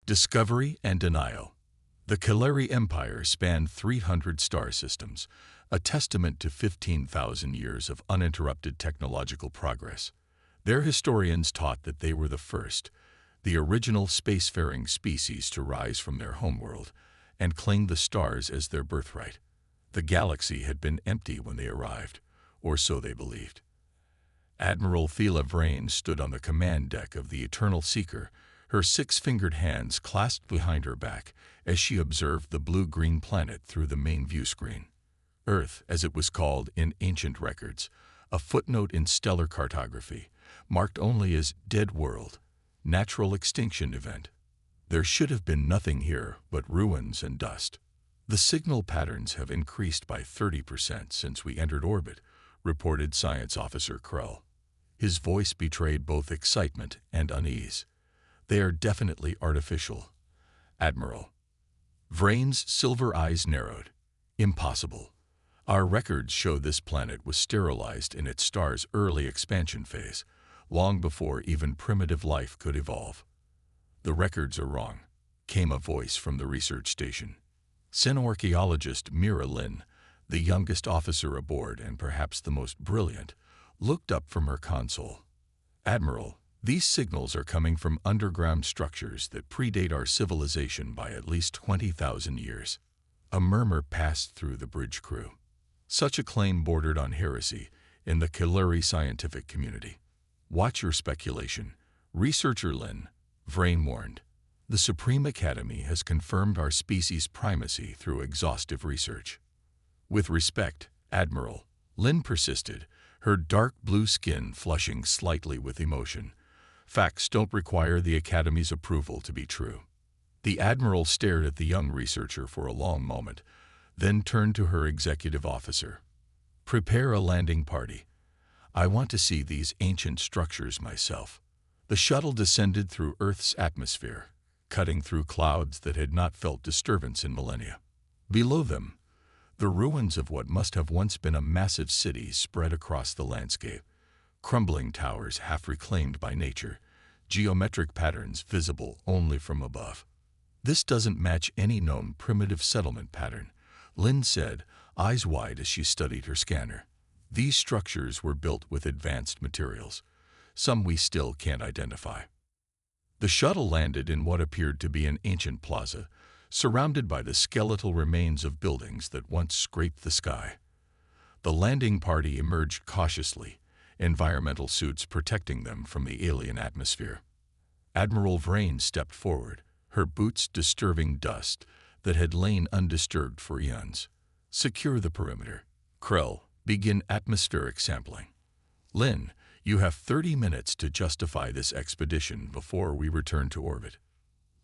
Discovery and denial. The Kalari Empire spanned 300 star systems, a testament to 15,000 years of uninterrupted technological progress. Their historians taught that they were the first, the original spacefaring species to rise from their homeworld and claim the stars as their birthright. The galaxy had been empty when they arrived, or so they believed. Admiral Thela Vrain stood on the command deck of the Eternal Seeker, her six-fingered hands clasped behind her back as she observed the blue-green planet through the main view screen. Earth, as it was called in ancient records, a footnote in stellar cartography, marked only as dead world, natural extinction event. There should have been nothing here but ruins and dust. The signal patterns have increased by 30% since we entered orbit, reported Science Officer Krell. His voice betrayed both excitement and unease. They are definitely artificial. Admiral. Vrain's silver eyes narrowed. Impossible. Our records show this planet was sterilized in its star's early expansion phase, long before even primitive life could evolve. The records are wrong, came a voice from the research station. Archaeologist Mira Lin, the youngest officer aboard and perhaps the most brilliant, looked up from her console. Admiral, these signals are coming from underground structures that predate our civilization by at least 20,000 years. A murmur passed through the bridge crew. Such a claim bordered on heresy in the Kalari scientific community. Watch your speculation, researcher Lin, Vrain warned. The Supreme Academy has confirmed our species' primacy through exhaustive research. With respect, Admiral, Lin persisted, her dark blue skin flushing slightly with emotion. Facts don't require the Academy's approval to be true. The Admiral stared at the young researcher for a long moment, then turned to her executive officer. Prepare a landing party. I want to see these ancient structures myself. The shuttle descended through Earth's atmosphere, cutting through clouds that had not felt disturbance in millennia. Below them, the ruins of what must have once been a massive city spread across the landscape, crumbling towers half reclaimed by nature, geometric patterns visible only from above. This doesn't match any known primitive settlement pattern, Lin said, eyes wide as she studied her scanner. These structures were built with advanced materials, some we still can't identify. The shuttle landed in what appeared to be an ancient plaza, surrounded by the skeletal remains of buildings that once scraped the sky. The landing party emerged cautiously, environmental suits protecting them from the alien atmosphere. Admiral Vrain stepped forward, her boots disturbing dust that had lain undisturbed for eons. Secure the perimeter. Krell, begin atmospheric sampling. Lin, you have 30 minutes to justify this expedition before we return to orbit.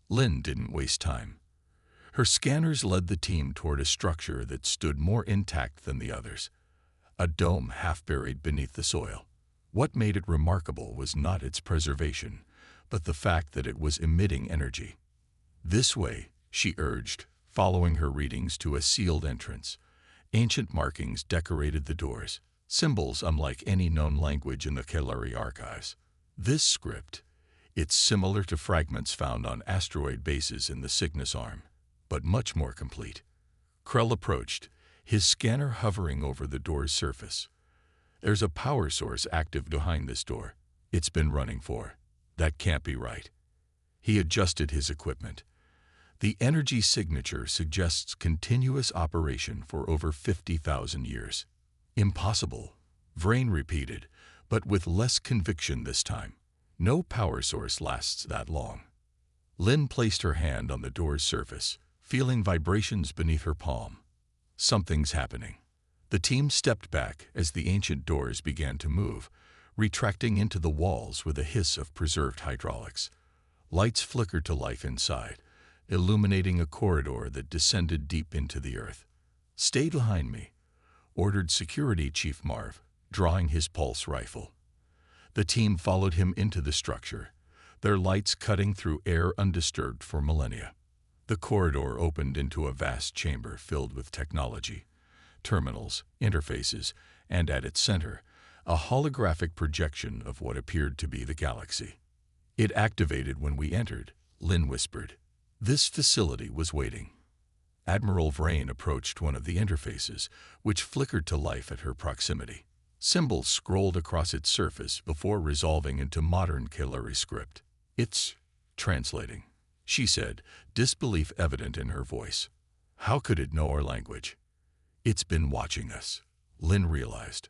Lin didn't waste time. Her scanners led the team toward a structure that stood more intact than the others, a dome half buried beneath the soil. What made it remarkable was not its preservation, but the fact that it was emitting energy. This way, she urged, following her readings to a sealed entrance. Ancient markings decorated the doors, symbols unlike any known language in the Kalari archives. This script, it's similar to fragments found on asteroid bases in the Cygnus Arm, but much more complete. Krell approached, his scanner hovering over the door's surface. There's a power source active behind this door. It's been running for. That can't be right. He adjusted his equipment. The energy signature suggests continuous operation for over 50,000 years. Impossible, Vrain repeated, but with less conviction this time. No power source lasts that long. Lin placed her hand on the door's surface, feeling vibrations beneath her palm. Something's happening. The team stepped back as the ancient doors began to move, retracting into the walls with a hiss of preserved hydraulics. Lights flickered to life inside, illuminating a corridor that descended deep into the earth. Stay behind me, ordered Security Chief Marv, drawing his pulse rifle. The team followed him into the structure, their lights cutting through air undisturbed for millennia. The corridor opened into a vast chamber filled with technology, terminals, interfaces, and at its center, a holographic projection of what appeared to be the galaxy. It activated when we entered, Lin whispered. This facility was waiting. Admiral Vrain approached one of the interfaces, which flickered to life at her proximity. Symbols scrolled across its surface before resolving into modern Kalari script. "It's translating," she said, disbelief evident in her voice. "How could it know our language?" "It's been watching us," Lynn realized.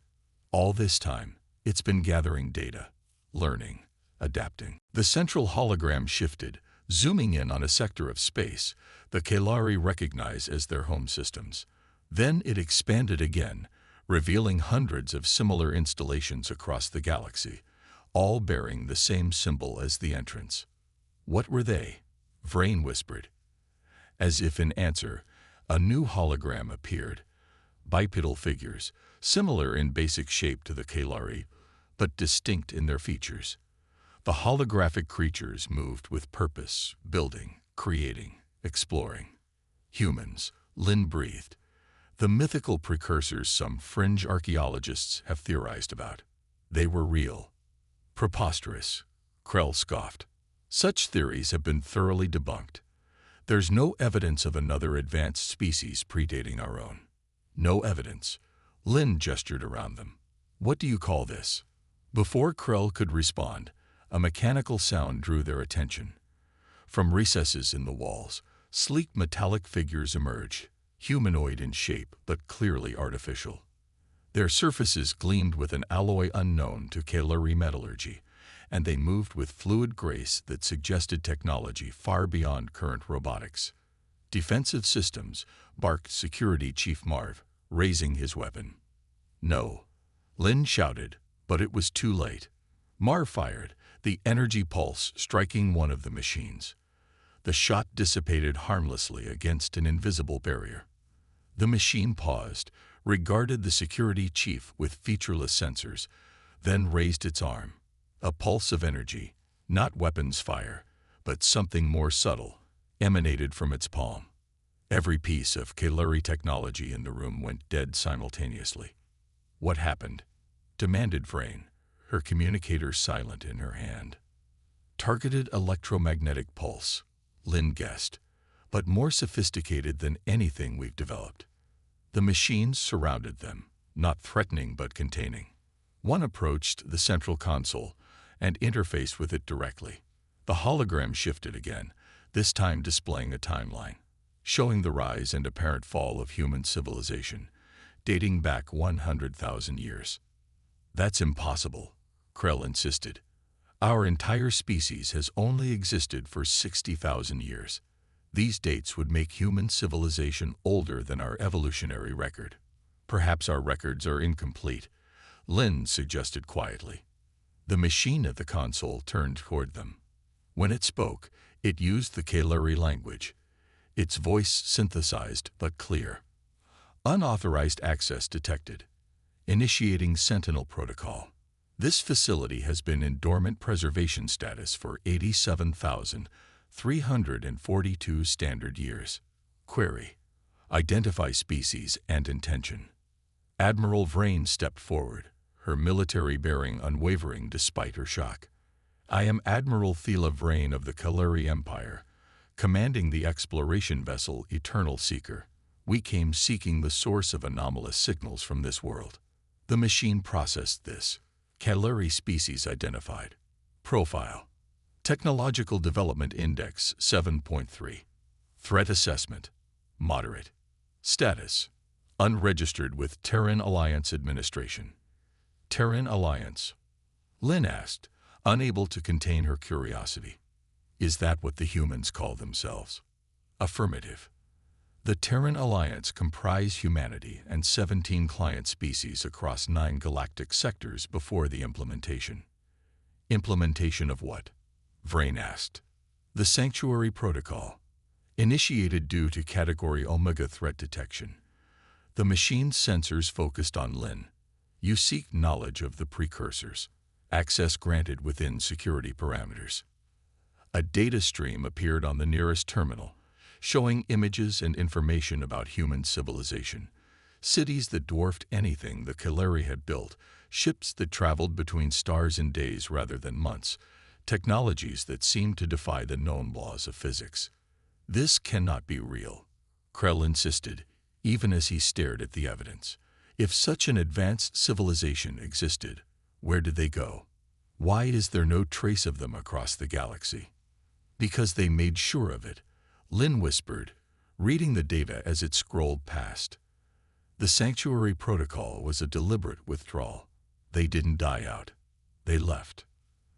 "All this time, it's been gathering data, learning, adapting." The central hologram shifted, zooming in on a sector of space the Kalari recognize as their home systems. Then it expanded again, revealing hundreds of similar installations across the galaxy, all bearing the same symbol as the entrance. "What were they?" Vrain whispered. As if in answer, a new hologram appeared. Bipedal figures, similar in basic shape to the Kalari, but distinct in their features. The holographic creatures moved with purpose, building, creating, exploring. Humans, Lynn breathed. The mythical precursors some fringe archaeologists have theorized about. They were real. Preposterous, Krell scoffed. Such theories have been thoroughly debunked. There's no evidence of another advanced species predating our own. No evidence. Lynn gestured around them. "What do you call this?" Before Krell could respond, a mechanical sound drew their attention. From recesses in the walls, sleek metallic figures emerged, humanoid in shape but clearly artificial. Their surfaces gleamed with an alloy unknown to Kalari metallurgy, and they moved with fluid grace that suggested technology far beyond current robotics. "Defensive systems," barked Security Chief Marv, raising his weapon. "No," Lynn shouted, but it was too late. Marv fired, the energy pulse striking one of the machines. The shot dissipated harmlessly against an invisible barrier. The machine paused, regarded the security chief with featureless sensors, then raised its arm. A pulse of energy, not weapons fire, but something more subtle, emanated from its palm. Every piece of Kalari technology in the room went dead simultaneously. "What happened?" demanded Vrain, her communicator silent in her hand. "Targeted electromagnetic pulse," Lynn guessed, "but more sophisticated than anything we've developed." The machines surrounded them, not threatening but containing. One approached the central console and interfaced with it directly. The hologram shifted again, this time displaying a timeline, showing the rise and apparent fall of human civilization, dating back 100,000 years. "That's impossible," Krell insisted. "Our entire species has only existed for 60,000 years. These dates would make human civilization older than our evolutionary record." "Perhaps our records are incomplete," Lynn suggested quietly. The machine at the console turned toward them. When it spoke, it used the Kalari language, its voice synthesized but clear. "Unauthorized access detected. Initiating Sentinel Protocol. This facility has been in dormant preservation status for 87,342 standard years. Query: identify species and intention." Admiral Vrain stepped forward, her military bearing unwavering despite her shock. "I am Admiral Thela Vrain of the Kalari Empire, commanding the exploration vessel Eternal Seeker. We came seeking the source of anomalous signals from this world." The machine processed this. Kalari species identified. Profile: Technological Development Index 7.3. Threat Assessment: Moderate. Status: Unregistered with Terran Alliance Administration. "Terran Alliance?" Lynn asked, unable to contain her curiosity. "Is that what the humans call themselves?" Affirmative. The Terran Alliance comprised humanity and 17 client species across 9 galactic sectors before the implementation. "Implementation of what?" Vrain asked. "The Sanctuary Protocol. Initiated due to Category Omega threat detection." The machine's sensors focused on Lynn. "You seek knowledge of the precursors. Access granted within security parameters." A data stream appeared on the nearest terminal, showing images and information about human civilization. Cities that dwarfed anything the Kalari had built, ships that traveled between stars in days rather than months, technologies that seemed to defy the known laws of physics. This cannot be real, Krell insisted, even as he stared at the evidence. If such an advanced civilization existed, where did they go? Why is there no trace of them across the galaxy? Because they made sure of it, Lin whispered, reading the data as it scrolled past. The Sanctuary Protocol was a deliberate withdrawal. They didn't die out. They left.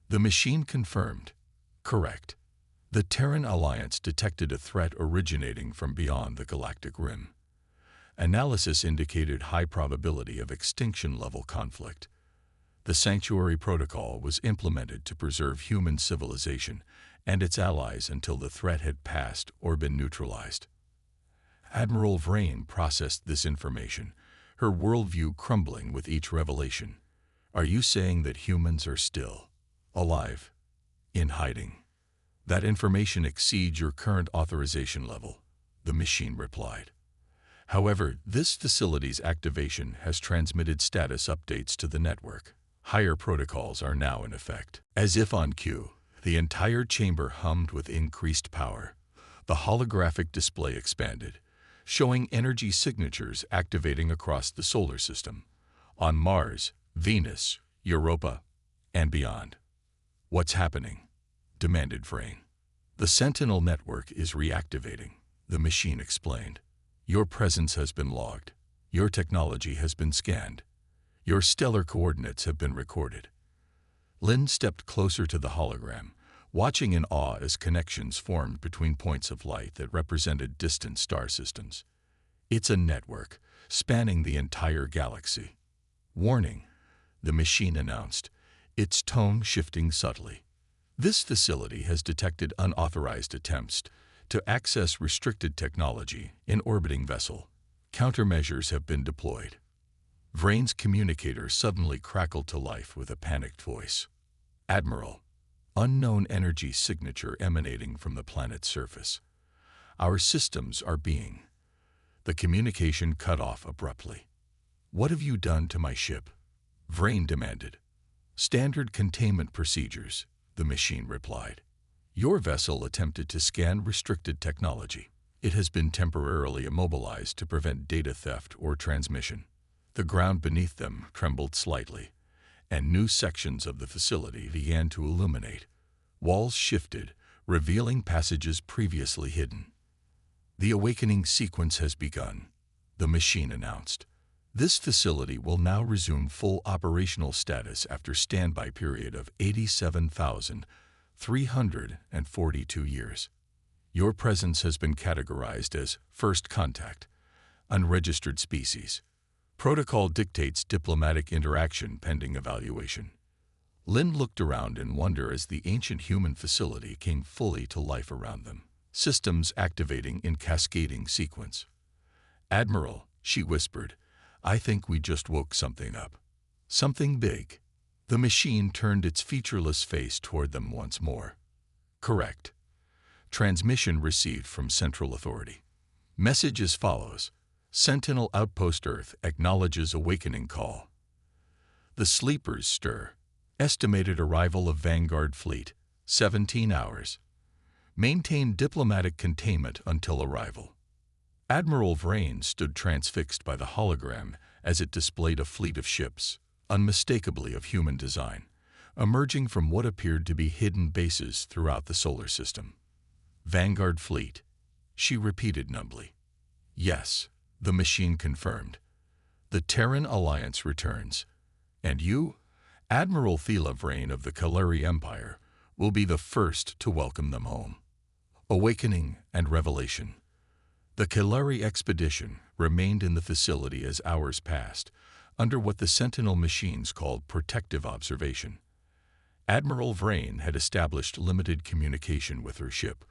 The machine confirmed. Correct. The Terran Alliance detected a threat originating from beyond the galactic rim. Analysis indicated high probability of extinction-level conflict. The Sanctuary Protocol was implemented to preserve human civilization and its allies until the threat had passed or been neutralized. Admiral Vrain processed this information, her worldview crumbling with each revelation. Are you saying that humans are still alive, in hiding? That information exceeds your current authorization level, the machine replied. However, this facility's activation has transmitted status updates to the network. Higher protocols are now in effect. As if on cue, the entire chamber hummed with increased power. The holographic display expanded, showing energy signatures activating across the solar system, on Mars, Venus, Europa, and beyond. What's happening? Demanded Vrain. The Sentinel network is reactivating, the machine explained. Your presence has been logged. Your technology has been scanned. Your stellar coordinates have been recorded. Lin stepped closer to the hologram, watching in awe as connections formed between points of light that represented distant star systems. It's a network, spanning the entire galaxy. Warning, the machine announced, its tone shifting subtly. This facility has detected unauthorized attempts to access restricted technology in orbiting vessel. Countermeasures have been deployed. Vrain's communicator suddenly crackled to life with a panicked voice. Admiral, unknown energy signature emanating from the planet's surface. Our systems are being. The communication cut off abruptly. What have you done to my ship? Vrain demanded. Standard containment procedures, the machine replied. Your vessel attempted to scan restricted technology. It has been temporarily immobilized to prevent data theft or transmission. The ground beneath them trembled slightly, and new sections of the facility began to illuminate. Walls shifted, revealing passages previously hidden. The awakening sequence has begun, the machine announced. This facility will now resume full operational status after standby period of 87,342 years. Your presence has been categorized as First Contact, Unregistered Species. Protocol dictates diplomatic interaction pending evaluation. Lin looked around in wonder as the ancient human facility came fully to life around them, systems activating in cascading sequence. Admiral, she whispered, I think we just woke something up. Something big. The machine turned its featureless face toward them once more. Correct. Transmission received from Central Authority. Message as follows. Sentinel Outpost Earth acknowledges awakening call. The sleepers stir. Estimated arrival of Vanguard Fleet, 17 hours. Maintain diplomatic containment until arrival. Admiral Vrain stood transfixed by the hologram as it displayed a fleet of ships, unmistakably of human design, emerging from what appeared to be hidden bases throughout the solar system. Vanguard Fleet, she repeated numbly. Yes, the machine confirmed. The Terran Alliance returns, and you, Admiral Thela Vrain of the Kalari Empire, will be the first to welcome them home. Awakening and revelation. The Kalari expedition remained in the facility as hours passed, under what the Sentinel machines called protective observation. Admiral Vrain had established limited communication with her ship,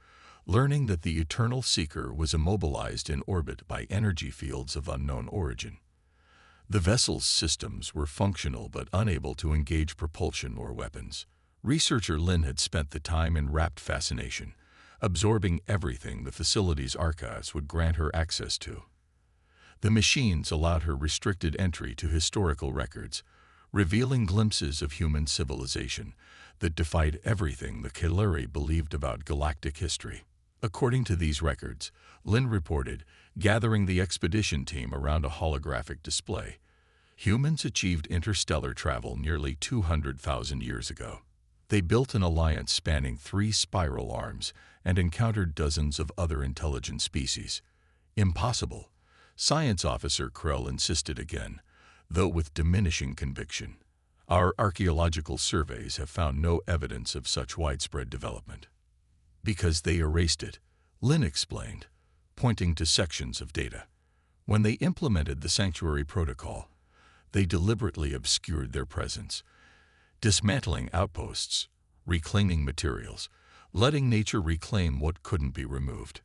learning that the Eternal Seeker was immobilized in orbit by energy fields of unknown origin. The vessel's systems were functional but unable to engage propulsion or weapons. Researcher Lin had spent the time in rapt fascination, absorbing everything the facility's archives would grant her access to. The machines allowed her restricted entry to historical records, revealing glimpses of human civilization that defied everything the Kalari believed about galactic history. According to these records, Lin reported, gathering the expedition team around a holographic display, humans achieved interstellar travel nearly 200,000 years ago. They built an alliance spanning 3 spiral arms and encountered dozens of other intelligent species. Impossible, Science Officer Krell insisted again, though with diminishing conviction. Our archaeological surveys have found no evidence of such widespread development. Because they erased it, Lin explained, pointing to sections of data. When they implemented the Sanctuary Protocol, they deliberately obscured their presence, dismantling outposts, reclaiming materials, letting nature reclaim what couldn't be removed.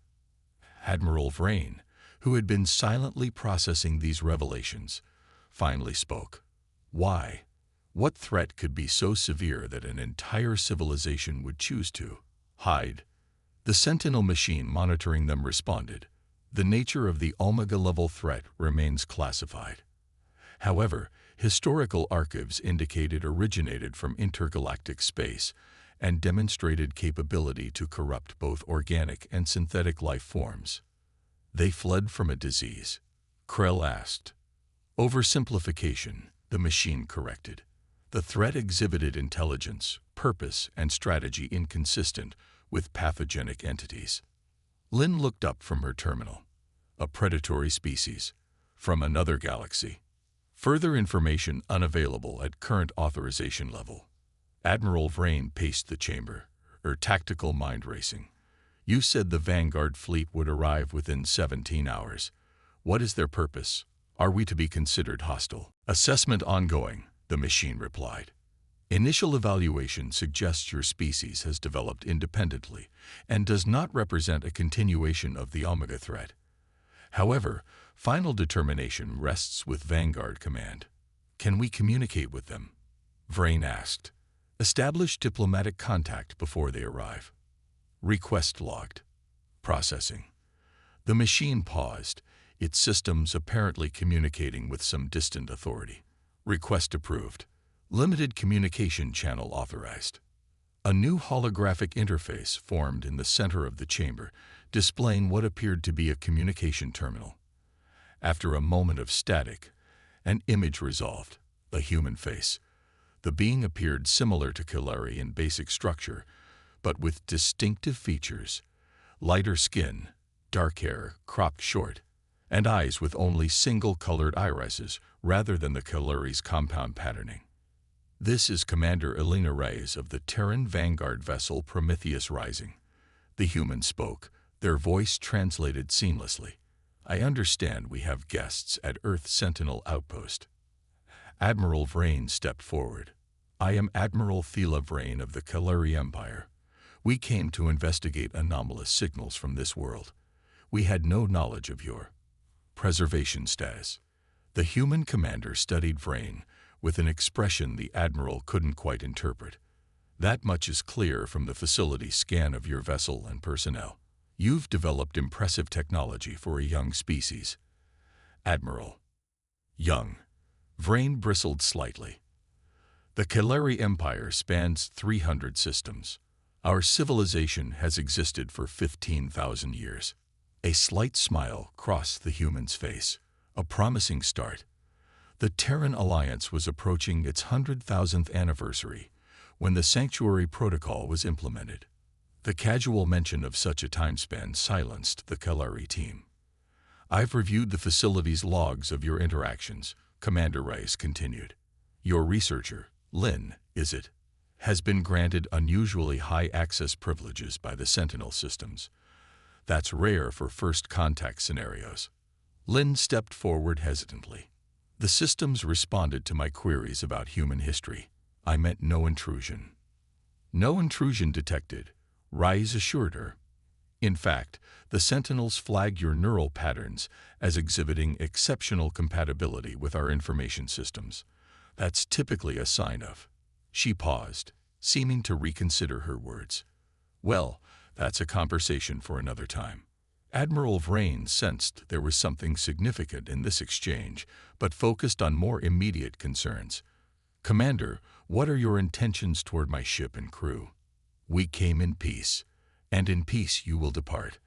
Admiral Vrain, who had been silently processing these revelations, finally spoke. Why? What threat could be so severe that an entire civilization would choose to hide? The Sentinel machine monitoring them responded. The nature of the Omega-level threat remains classified. However, historical archives indicate it originated from intergalactic space and demonstrated capability to corrupt both organic and synthetic life forms. They fled from a disease? Krell asked. Oversimplification, the machine corrected. The threat exhibited intelligence, purpose, and strategy inconsistent with pathogenic entities. Lin looked up from her terminal. A predatory species. From another galaxy. Further information unavailable at current authorization level. Admiral Vrain paced the chamber, her tactical mind racing. You said the Vanguard fleet would arrive within 17 hours. What is their purpose? Are we to be considered hostile? Assessment ongoing, the machine replied. Initial evaluation suggests your species has developed independently and does not represent a continuation of the Omega threat. However, final determination rests with Vanguard Command. Can we communicate with them? Vrain asked. Establish diplomatic contact before they arrive. Request logged. Processing. The machine paused, its systems apparently communicating with some distant authority. Request approved. Limited communication channel authorized. A new holographic interface formed in the center of the chamber, displaying what appeared to be a communication terminal. After a moment of static, an image resolved, a human face. The being appeared similar to Kalari in basic structure, but with distinctive features: lighter skin, dark hair cropped short, and eyes with only single-colored irises rather than the Kalari's compound patterning. This is Commander Elena Reyes of the Terran Vanguard vessel Prometheus Rising. The human spoke, their voice translated seamlessly. I understand we have guests at Earth Sentinel Outpost. Admiral Vrain stepped forward. I am Admiral Thela Vrain of the Kalari Empire. We came to investigate anomalous signals from this world. We had no knowledge of your preservation status. The human commander studied Vrain with an expression the Admiral couldn't quite interpret. That much is clear from the facility scan of your vessel and personnel. You've developed impressive technology for a young species. Admiral. Young. Vrain bristled slightly. The Kalari Empire spans 300 systems. Our civilization has existed for 15,000 years. A slight smile crossed the human's face. A promising start. The Terran Alliance was approaching its 100,000th anniversary when the Sanctuary Protocol was implemented. The casual mention of such a time span silenced the Kalari team. I've reviewed the facility's logs of your interactions, Commander Rice continued. Your researcher, Lin, is it, has been granted unusually high access privileges by the Sentinel systems. That's rare for first contact scenarios. Lin stepped forward hesitantly. The systems responded to my queries about human history. I meant no intrusion. No intrusion detected, Rice assured her. In fact, the Sentinels flag your neural patterns as exhibiting exceptional compatibility with our information systems. That's typically a sign of. She paused, seeming to reconsider her words. Well, that's a conversation for another time. Admiral Vrain sensed there was something significant in this exchange, but focused on more immediate concerns. Commander, what are your intentions toward my ship and crew? We came in peace. And in peace you will depart,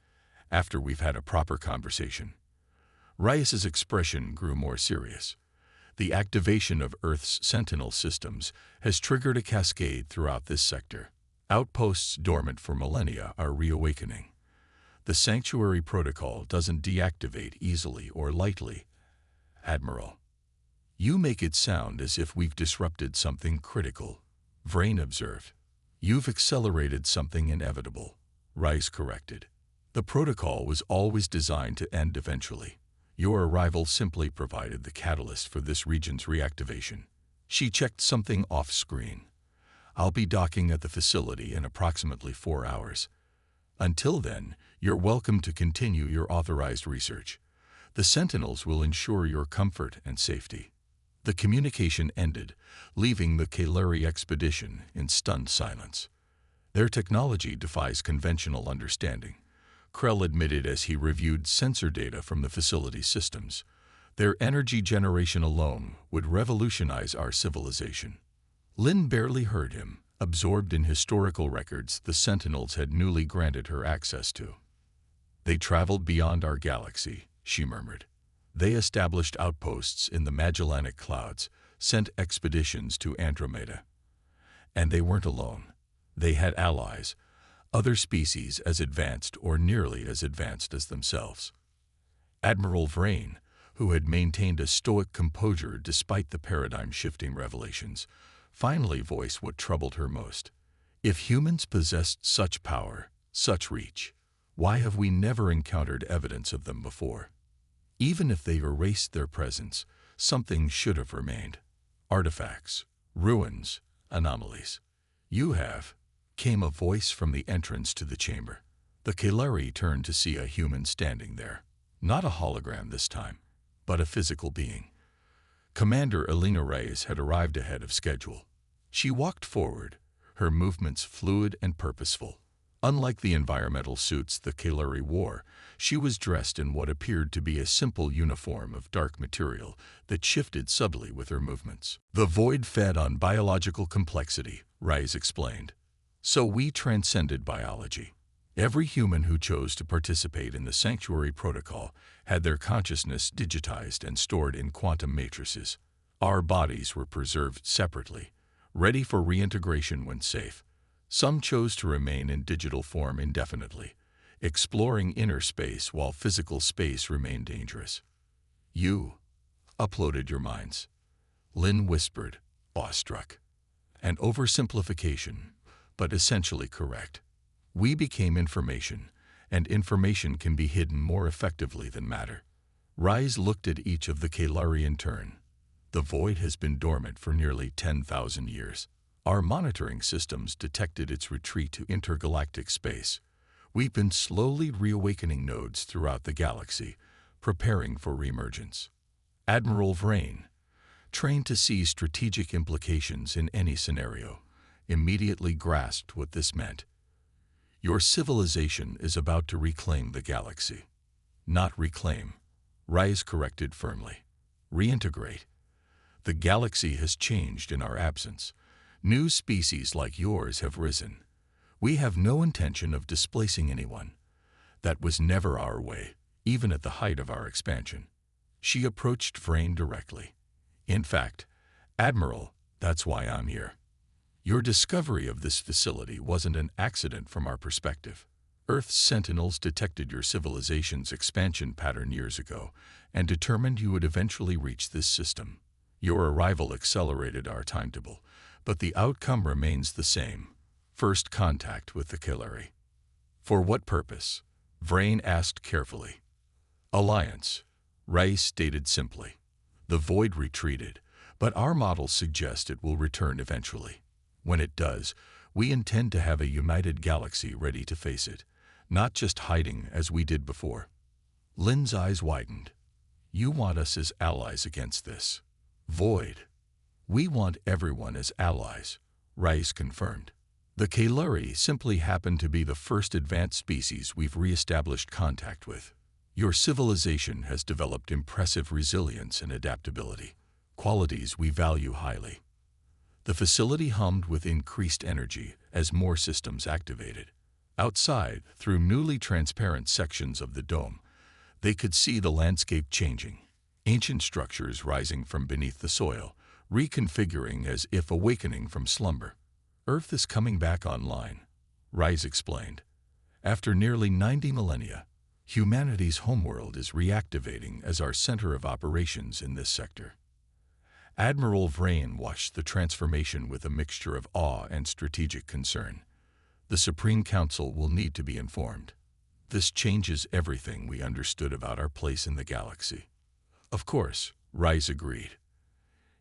after we've had a proper conversation. Reyes's expression grew more serious. The activation of Earth's sentinel systems has triggered a cascade throughout this sector. Outposts dormant for millennia are reawakening. The Sanctuary Protocol doesn't deactivate easily or lightly. Admiral, you make it sound as if we've disrupted something critical, Vrain observed. You've accelerated something inevitable, Reyes corrected. The protocol was always designed to end eventually. Your arrival simply provided the catalyst for this region's reactivation. She checked something off-screen. I'll be docking at the facility in approximately 4 hours. Until then, you're welcome to continue your authorized research. The Sentinels will ensure your comfort and safety. The communication ended, leaving the Kalari expedition in stunned silence. Their technology defies conventional understanding, Krell admitted as he reviewed sensor data from the facility's systems. Their energy generation alone would revolutionize our civilization. Lynn barely heard him, absorbed in historical records the Sentinels had newly granted her access to. They traveled beyond our galaxy, she murmured. They established outposts in the Magellanic Clouds, sent expeditions to Andromeda. And they weren't alone. They had allies, other species as advanced or nearly as advanced as themselves. Admiral Vrain, who had maintained a stoic composure despite the paradigm-shifting revelations, finally voiced what troubled her most. If humans possessed such power, such reach, why have we never encountered evidence of them before? Even if they erased their presence, something should have remained. Artifacts, ruins, anomalies. You have, came a voice from the entrance to the chamber. The Kalari turned to see a human standing there. Not a hologram this time, but a physical being. Commander Elena Reyes had arrived ahead of schedule. She walked forward, her movements fluid and purposeful. Unlike the environmental suits the Kalari wore, she was dressed in what appeared to be a simple uniform of dark material that shifted subtly with her movements. The void fed on biological complexity, Reyes explained. So we transcended biology. Every human who chose to participate in the Sanctuary Protocol had their consciousness digitized and stored in quantum matrices. Our bodies were preserved separately, ready for reintegration when safe. Some chose to remain in digital form indefinitely, exploring inner space while physical space remained dangerous. You uploaded your minds, Lynn whispered, awestruck. An oversimplification, but essentially correct. We became information, and information can be hidden more effectively than matter. Reyes looked at each of the Kalari in turn. The void has been dormant for nearly 10,000 years. Our monitoring systems detected its retreat to intergalactic space. We've been slowly reawakening nodes throughout the galaxy, preparing for reemergence. Admiral Vrain, trained to see strategic implications in any scenario, immediately grasped what this meant. Your civilization is about to reclaim the galaxy. Not reclaim, Reyes corrected firmly. Reintegrate. The galaxy has changed in our absence. New species like yours have risen. We have no intention of displacing anyone. That was never our way, even at the height of our expansion. She approached Vrain directly. In fact, Admiral, that's why I'm here. Your discovery of this facility wasn't an accident from our perspective. Earth's Sentinels detected your civilization's expansion pattern years ago and determined you would eventually reach this system. Your arrival accelerated our timetable, but the outcome remains the same. First contact with the Kalari. For what purpose? Vrain asked carefully. Alliance, Reyes stated simply. The void retreated, but our models suggest it will return eventually. When it does, we intend to have a united galaxy ready to face it, not just hiding as we did before. Lynn's eyes widened. You want us as allies against this void. We want everyone as allies, Reyes confirmed. The Kalari simply happen to be the first advanced species we've re-established contact with. Your civilization has developed impressive resilience and adaptability, qualities we value highly. The facility hummed with increased energy as more systems activated. Outside, through newly transparent sections of the dome, they could see the landscape changing, ancient structures rising from beneath the soil, reconfiguring as if awakening from slumber. Earth is coming back online, Rise explained. After nearly 90 millennia, humanity's homeworld is reactivating as our center of operations in this sector. Admiral Vrain watched the transformation with a mixture of awe and strategic concern. The Supreme Council will need to be informed. This changes everything we understood about our place in the galaxy. Of course, Rise agreed.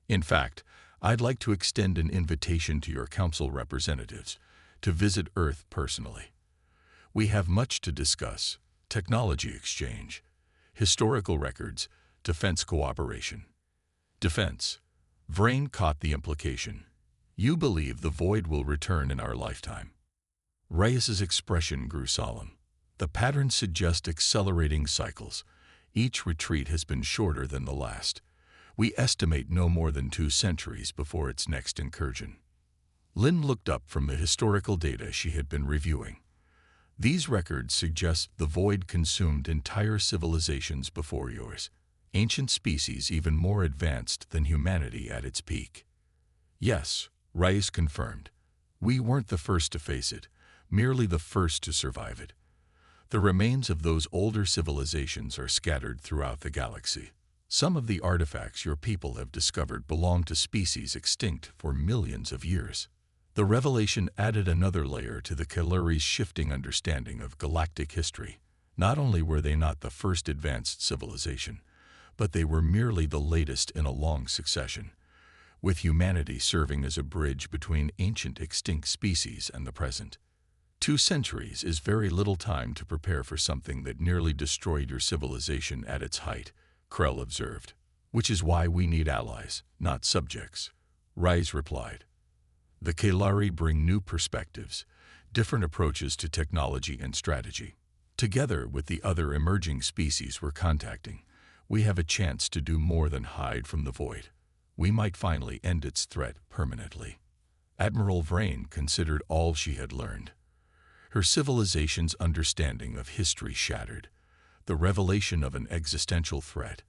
In fact, I'd like to extend an invitation to your council representatives to visit Earth personally. We have much to discuss: technology exchange, historical records, defense cooperation. Defense. Vrain caught the implication. You believe the void will return in our lifetime. Reyes's expression grew solemn. The patterns suggest accelerating cycles. Each retreat has been shorter than the last. We estimate no more than 2 centuries before its next incursion. Lynn looked up from the historical data she had been reviewing. These records suggest the void consumed entire civilizations before yours, ancient species even more advanced than humanity at its peak. Yes, Reyes confirmed. We weren't the first to face it, merely the first to survive it. The remains of those older civilizations are scattered throughout the galaxy. Some of the artifacts your people have discovered belong to species extinct for millions of years. The revelation added another layer to the Kaluri's shifting understanding of galactic history. Not only were they not the first advanced civilization, but they were merely the latest in a long succession, with humanity serving as a bridge between ancient extinct species and the present. 2 centuries is very little time to prepare for something that nearly destroyed your civilization at its height, Krell observed. Which is why we need allies, not subjects, Rise replied. The Kalari bring new perspectives, different approaches to technology and strategy. Together with the other emerging species we're contacting, we have a chance to do more than hide from the void. We might finally end its threat permanently. Admiral Vrain considered all she had learned. Her civilization's understanding of history shattered, the revelation of an existential threat,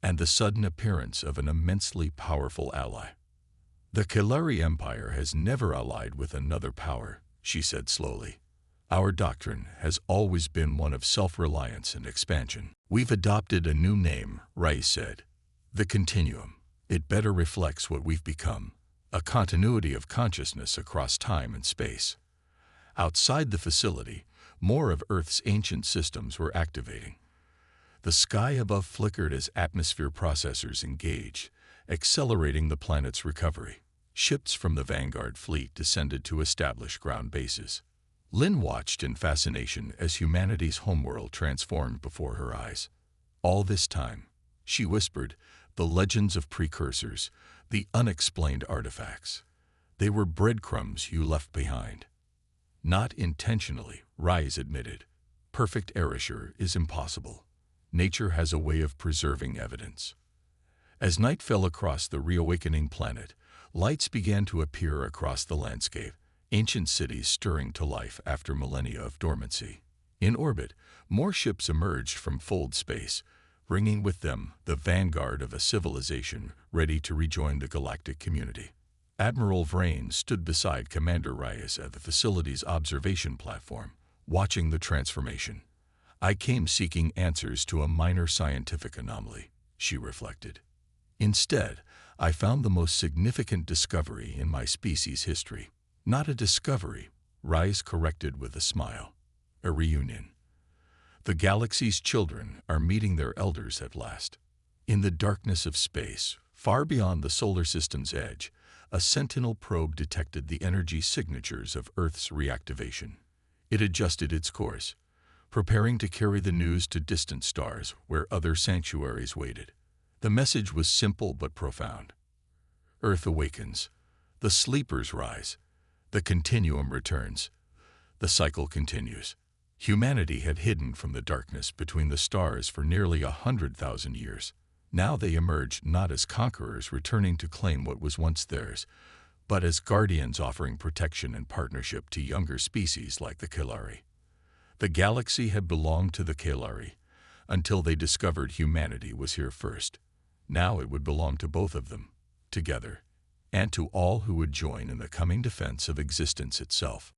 and the sudden appearance of an immensely powerful ally. The Kalari Empire has never allied with another power, she said slowly. Our doctrine has always been one of self-reliance and expansion. We've adopted a new name, Rise said. The Continuum. It better reflects what we've become, a continuity of consciousness across time and space. Outside the facility, more of Earth's ancient systems were activating. The sky above flickered as atmosphere processors engaged, accelerating the planet's recovery. Ships from the Vanguard fleet descended to establish ground bases. Lynn watched in fascination as humanity's homeworld transformed before her eyes. All this time, she whispered, the legends of precursors, the unexplained artifacts. They were breadcrumbs you left behind. Not intentionally, Rise admitted. Perfect erasure is impossible. Nature has a way of preserving evidence. As night fell across the reawakening planet, lights began to appear across the landscape, ancient cities stirring to life after millennia of dormancy. In orbit, more ships emerged from fold space, bringing with them the vanguard of a civilization ready to rejoin the galactic community. Admiral Vrain stood beside Commander Reyes at the facility's observation platform, watching the transformation. I came seeking answers to a minor scientific anomaly, she reflected. Instead, I found the most significant discovery in my species' history. Not a discovery, Rise corrected with a smile. A reunion. The galaxy's children are meeting their elders at last. In the darkness of space, far beyond the solar system's edge, a sentinel probe detected the energy signatures of Earth's reactivation. It adjusted its course, preparing to carry the news to distant stars where other sanctuaries waited. The message was simple but profound. Earth awakens. The sleepers rise. The continuum returns. The cycle continues. Humanity had hidden from the darkness between the stars for nearly 100,000 years. Now they emerged not as conquerors returning to claim what was once theirs, but as guardians offering protection and partnership to younger species like the Kalari. The galaxy had belonged to the Kalari until they discovered humanity was here first. Now it would belong to both of them, together, and to all who would join in the coming defense of existence itself.